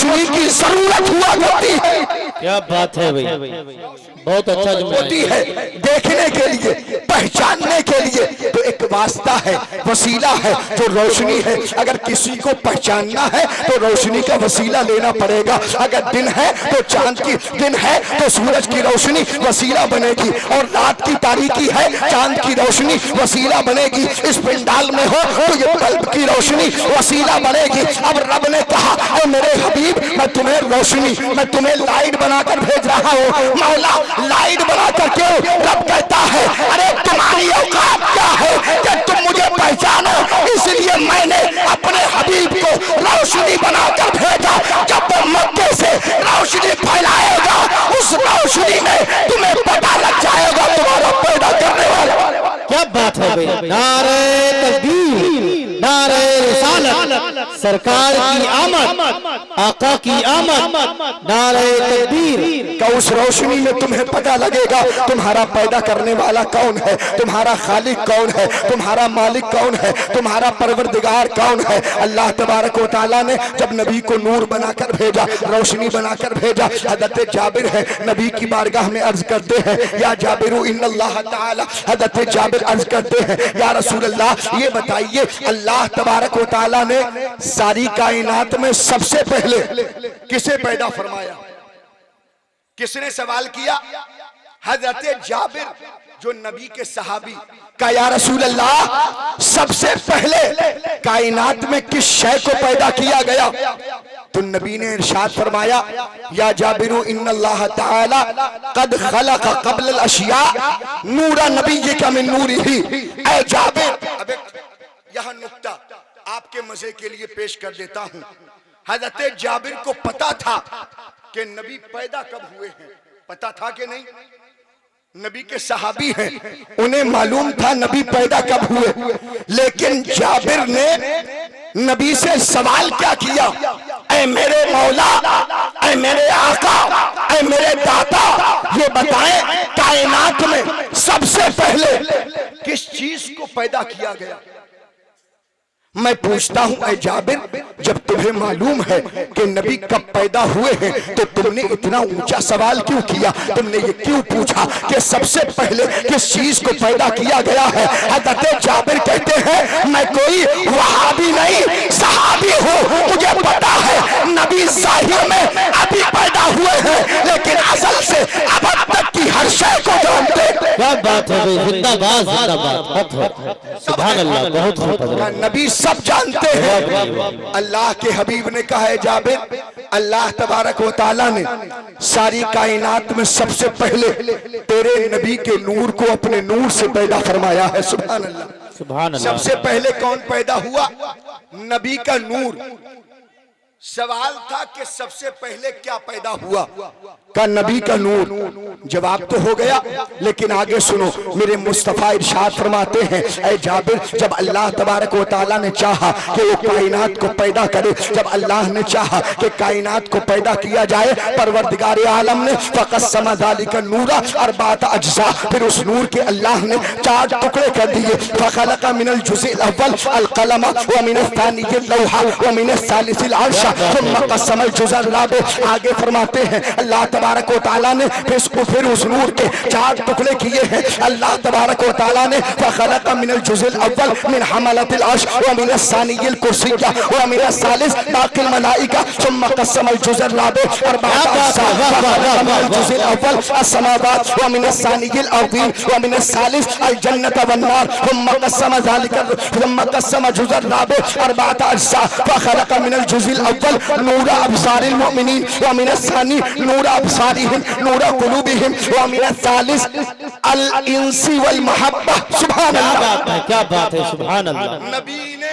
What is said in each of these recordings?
روشنی کی ضرورت ہوا کرتی ہے. کیا بات ہے بھئی، بہت اچھا جملہ ہوتی ہے دیکھنے کے لیے، پہچاننے کے لیے. تو ایک واسطہ ہے، وسیلہ ہے جو روشنی ہے. اگر کسی کو پہچاننا ہے تو روشنی کا وسیلہ لینا پڑے گا. اگر دن ہے تو چاند کی، دن ہے تو سورج کی روشنی وسیلہ بنے گی، اور رات کی تاریکی ہے چاند کی روشنی وسیلہ بنے گی. اس پنڈال میں ہو تو یہ بلب کی روشنی وسیلہ بنے گی. اب رب نے کہا اے میرے حبیب میں تمہیں روشنی، میں تمہیں لائٹ بنا کر بھیج رہا ہوں. مولا لائٹ بنا کر کیوں؟ رب کہتا ہے ارے تمہاری اوقات کیا ہے کہ تم مجھے پہچانو، اس لیے میں نے اپنے حبیب کو روشنی بنا کر بھیجا. جب وہ مکے سے روشنی پھیلائے گا اس روشنی میں تمہیں پتہ لگ جائے گا تمہارا پیدا کرنے والا. کیا بات ہے بھئی، نعرہ تکبیر، نعرہ رسالت، سرکار کی آمد، آقا کی آمد، نعرہ تکبیر. کہ اس روشنی میں تمہیں پتہ لگے گا تمہارا پیدا کرنے والا کون ہے، تمہارا خالق کون ہے، تمہارا مالک کون ہے، تمہارا پروردگار کون ہے. اللہ تبارک و تعالیٰ نے جب نبی کو نور بنا کر بھیجا، روشنی بنا کر بھیجا. حضرت جابر ہے نبی کی بارگاہ میں عرض کرتے ہیں یا جابر ان اللہ تعالی، حضرت جابر عرض کرتے ہیں یا رسول اللہ یہ بتائیے اللہ تبارک و تعالیٰ نے ساری کائنات میں سب سے پہلے کسے پیدا فرمایا؟ کس نے سوال کیا؟ حضرت جابر جو نبی کے صحابی کا یا رسول اللہ سب سے پہلے کائنات میں کس شے کو پیدا کیا گیا؟ تو نبی نے ارشاد فرمایا یا جابر ان اللہ تعالی قد خلق قبل الاشیاء نور نبیک من نورہ. اے جابر، اب یہاں نکتہ آپ کے مزے کے لیے پیش کر دیتا ہوں. حضرت جابر کو پتا تھا کہ نبی پیدا کب ہوئے ہیں، پتا تھا کہ نہیں؟ نبی کے صحابی ہیں، انہیں معلوم تھا نبی پیدا کب ہوئے. لیکن جابر نے نبی سے سوال کیا کیا؟ اے میرے مولا، اے میرے آقا، اے میرے داتا، یہ بتائیں کائنات میں سب سے پہلے کس چیز کو پیدا کیا گیا؟ میں پوچھتا ہوں اے جابر جب تمہیں معلوم ہے کہ نبی کب پیدا ہوئے ہیں تو تم نے اتنا اونچا سوال کیوں کیا؟ تم نے یہ کیوں پوچھا کہ سب سے پہلے کس چیز کو پیدا کیا گیا ہے؟ حضرت جابر کہتے ہیں میں کوئی وہابی نہیں صحابی ہوں، مجھے پتا ہے نبی ظاہر میں ابھی پیدا ہوئے ہیں لیکن اصل سے اب تک کی ہر شے کو جانتے. کیا بات ہے بھئی، زندہ باد، زندہ باد. سبحان اللہ، بہت خوب. نبی سب جانتے ہیں. اللہ کے حبیب نے کہا ہے جابر اللہ تبارک و تعالیٰ نے ساری کائنات میں سب سے پہلے تیرے نبی کے نور کو اپنے نور سے پیدا فرمایا ہے. سبحان اللہ، سبحان اللہ. سب سے پہلے کون پیدا ہوا؟ نبی کا نور. سوال تھا کہ سب سے پہلے کیا پیدا ہوا؟ کا نبی کا نور. جواب تو ہو گیا لیکن آگے سنو میرے مصطفیٰ ارشاد فرماتے ہیں اے جابر جب اللہ تبارک و تعالیٰ نے چاہا کہ وہ کائنات کو پیدا کرے، جب اللہ نے چاہا کہ کائنات کو پیدا کیا جائے، پروردگار عالم نے فقسم ذلک النور اربعۃ اجزاء، پھر اس نور کے اللہ نے 4 ٹکڑے کر دیے. فخلق من الجزء الاول القلم ومن الثانی اللوح ومن الثالث العرش ثم قسم الجزء الرابع. آگے فرماتے ہیں اللہ تبارک و تعالیٰ نے پھر اس نور کے 4 ٹکڑے کیے ہیں. اللہ تبارک و تعالیٰ نے فخلق من الجزء الاول من حملة العرش ومن الثانی الکرسی ومن الثالث باقی الملائکہ ثم قسم الجزء الرابع اربعۃ اجزاء. فخلق من الجزء الاول السماوات ومن الثانی الارضین ومن الثالث الجنة والنار ثم قسم الجزء الرابع اربعۃ اجزاء. فخلق من الجزء الاول نور ابصار المؤمنین ومن الثانی نور ابصارهم نور قلوبهم ومن الثالث الانس والمحبہ. سبحان اللہ، کیا بات ہے، سبحان اللہ. نبی نے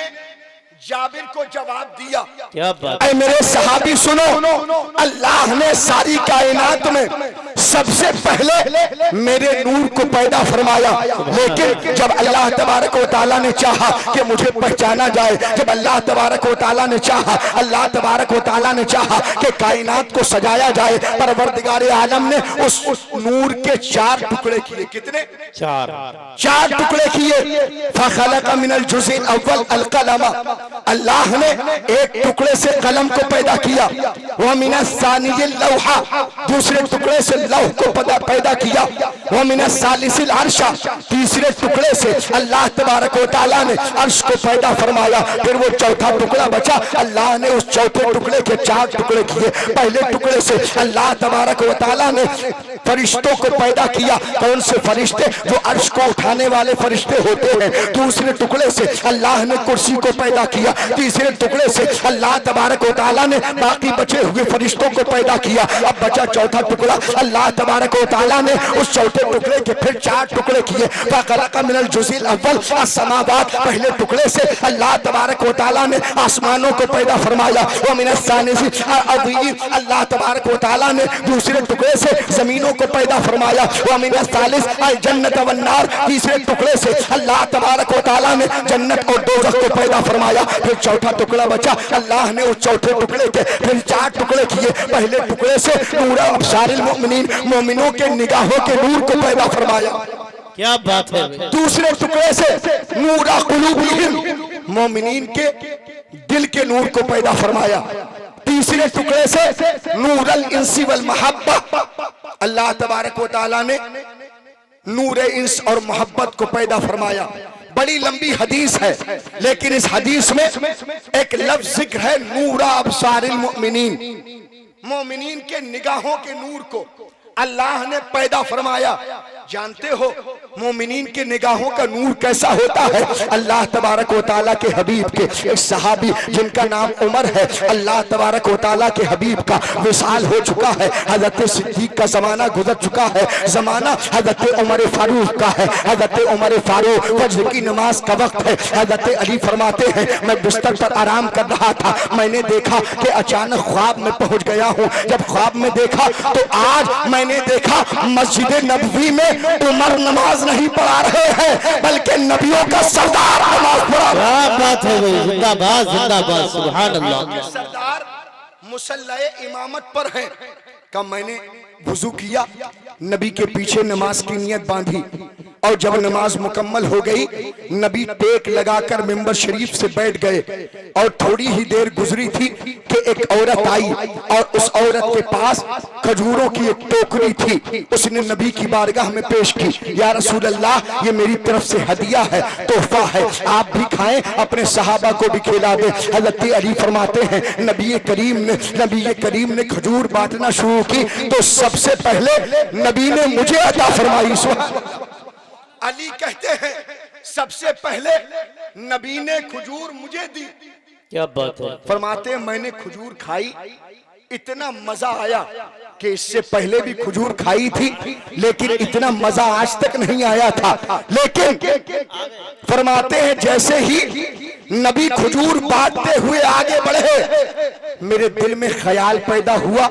جابر کو جواب دیا. کیا بات. اے میرے صحابی سنو، اللہ نے ساری کائنات میں سب سے پہلے میرے نور کو پیدا فرمایا، لیکن جب اللہ تبارک و تعالیٰ نے چاہا کہ مجھے پہچانا جائے، جب اللہ تبارک و تعالیٰ نے چاہا، اللہ تبارک و تعالیٰ نے چاہا کہ کائنات کو سجایا جائے، پروردگار عالم نے اس نور کے 4 ٹکڑے کیے۔ کتنے؟ 4 ٹکڑے کیے۔ فَخَلَقَ مِنَ الْجُزْءِ الْأَوَّلِ الْقَلَمَ، اللہ نے ایک ٹکڑے سے قلم کو پیدا کیا۔ وَمِنَ الثَّانِيِ اللَّوْحَ، دوسرے ٹکڑے سے لوح کو پیدا کیا۔ وَمِنَ الثَّالِثِ الْعَرْشَ، تیسرے ٹکڑے سے اللہ تبارک و تعالیٰ نے عرش کو پیدا فرمایا۔ پھر وہ چوتھا ٹکڑا بچا، اللہ نے اس چوتھے ٹکڑے کے 4 ٹکڑے کیے۔ پہلے ٹکڑے سے اللہ تبارک و تعالیٰ نے فرشتوں کو پیدا کیا۔ کون سے فرشتے؟ جو عرش کو اٹھانے والے فرشتے ہوتے ہیں۔ دوسرے ٹکڑے سے اللہ نے کرسی کو پیدا کیا۔ تیسرے ٹکڑے سے اللہ تبارک و تعالیٰ نے باقی بچے ہوئے فرشتوں کو پیدا کیا۔ اب بچا چوتھا ٹکڑا، اللہ تبارک و تعالیٰ نے اس چوتھے ٹکڑے کے پھر 4 ٹکڑے کیے۔ فَخَلَقَ مِنَ الْجُزْءِ الْأَوَّلِ السَّمَاوَاتِ، پہلے ٹکڑے سے اللہ تبارک و تعالیٰ نے آسمانوں کو پیدا فرمایا۔ وَمِنَ الثَّانِيِ الْأَرْضِ، اللہ تبارک و تعالیٰ نے دوسرے ٹکڑے سے زمینوں کو پیدا فرمایا۔ وَمِنَ الثَّالِثِ الْجَنَّةَ وَالنَّارِ، تیسرے ٹکڑے سے اللہ تبارک و تعالیٰ نے جنت اور دوزخ کو پیدا فرمایا۔ پھر چوتھا ٹکڑا بچا، اللہ نے اس چوتھے ٹکڑے کے پھر 4 ٹکڑے کیے۔ پہلے ٹکڑے سے نور ابصار المؤمنین، مومنوں کے نگاہوں کے نور کو پیدا فرمایا۔ کیا بات ہے؟ دوسرے ٹکڑے سے نور قلوبہم، مومنین کے دل کے نور کو پیدا فرمایا۔ تیسرے ٹکڑے سے نور الانس والمحبہ، اللہ تبارک و تعالیٰ نے نور انس اور محبت کو پیدا فرمایا۔ بڑی لمبی حدیث ہے، لیکن اس حدیث میں ایک لفظ ذکر ہے، نور ابصار المؤمنین، مومنین کے نگاہوں کے نور کو اللہ نے پیدا فرمایا۔ جانتے ہو مومنین کے نگاہوں کا نور کیسا ہوتا ہے؟ اللہ تبارک و تعالیٰ کے حبیب کے ایک صحابی جن کا نام عمر ہے، اللہ تبارک و تعالیٰ کے حبیب کا وصال ہو چکا ہے، حضرت صدیق کا زمانہ گزر چکا ہے، زمانہ حضرت عمر فاروق کا ہے۔ حضرت عمر فاروق، فجر کی نماز کا وقت ہے، حضرت علی فرماتے ہیں میں بستر پر آرام کر رہا تھا، میں نے دیکھا کہ اچانک خواب میں پہنچ گیا ہوں۔ جب خواب میں دیکھا تو آج میں نے دیکھا مسجد نبوی میں عمر نماز نہیں پڑھا رہے ہیں بلکہ نبیوں کا سردار نماز پڑھا رہا ہے۔ کیا بات ہے بھائی، زندہ باد زندہ باد، سبحان اللہ۔ سردار مصلی امامت پر ہیں۔ کہ میں نے وضو کیا، نبی کے پیچھے نماز کی نیت باندھی، اور جب نماز مکمل ہو گئی نبی ٹیک لگا کر ممبر شریف سے بیٹھ گئے، اور تھوڑی ہی دیر گزری تھی کہ ایک عورت آئی اور اس عورت کے پاس کھجوروں کی ایک ٹوکری تھی۔ اس نے نبی کی بارگاہ میں پیش کی، یا رسول اللہ یہ میری طرف سے ہدیہ ہے، تحفہ ہے، آپ بھی کھائیں، اپنے صحابہ کو بھی کھلا دیں۔ حضرت علی فرماتے ہیں نبی کریم نے کھجور بانٹنا شروع کی تو سب سے پہلے نبی نے مجھے عطا فرمائی۔ علی کہتے ہیں سب سے پہلے نبی نے کھجور مجھے دی۔ کیا بات ہے؟ فرماتے ہیں میں نے کھجور کھائی، اتنا مزہ آیا کہ اس سے پہلے بھی کھجور کھائی تھی لیکن اتنا مزہ آج تک نہیں آیا تھا۔ لیکن فرماتے ہیں جیسے ہی نبی کھجور بانٹتے ہوئے آگے بڑھے میرے دل میں خیال پیدا ہوا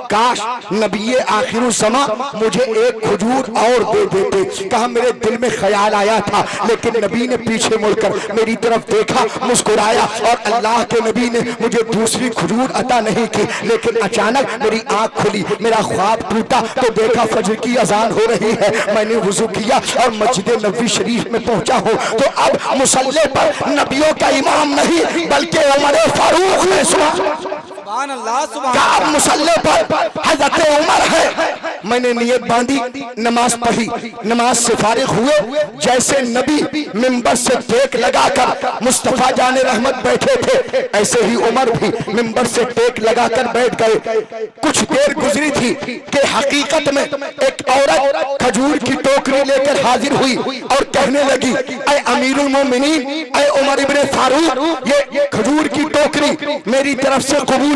کاش نبی آخر الزمان مجھے ایک کھجور اور دے دیتے۔ کہا میرے دل میں خیال آیا تھا لیکن نبی نے پیچھے مڑ کر میری طرف دیکھا، مسکرایا، اور اللہ کے نبی نے مجھے دوسری کھجور عطا نہیں کی۔ لیکن اچانک میری آنکھ کھلی، میرا خواب ٹوٹا تو دیکھا فجر کی اذان ہو رہی ہے۔ میں نے وضو کیا اور مسجد نبوی شریف میں پہنچا ہوں تو اب مصلی پر نبیوں کا امام نہیں بلکہ عمر فاروق ہے۔ سبحان اللہ، سبحان کہ اب اللہ۔ مصلی پر حضرت عمر ہے۔ میں نے نیت باندھی، نماز پڑھی، نماز سے فارغ ہوئے، جیسے نبی ممبر سے ٹیک لگا کر مصطفیٰ جان رحمت بیٹھے تھے ایسے ہی عمر بھی ممبر سے ٹیک لگا کر بیٹھ گئے۔ کچھ دیر گزری تھی کہ حقیقت میں ایک عورت کھجور کی ٹوکری لے کر حاضر ہوئی اور کہنے لگی اے امیر المومنین، اے عمر ابن فاروق، یہ کھجور کی ٹوکری میری طرف سے قبول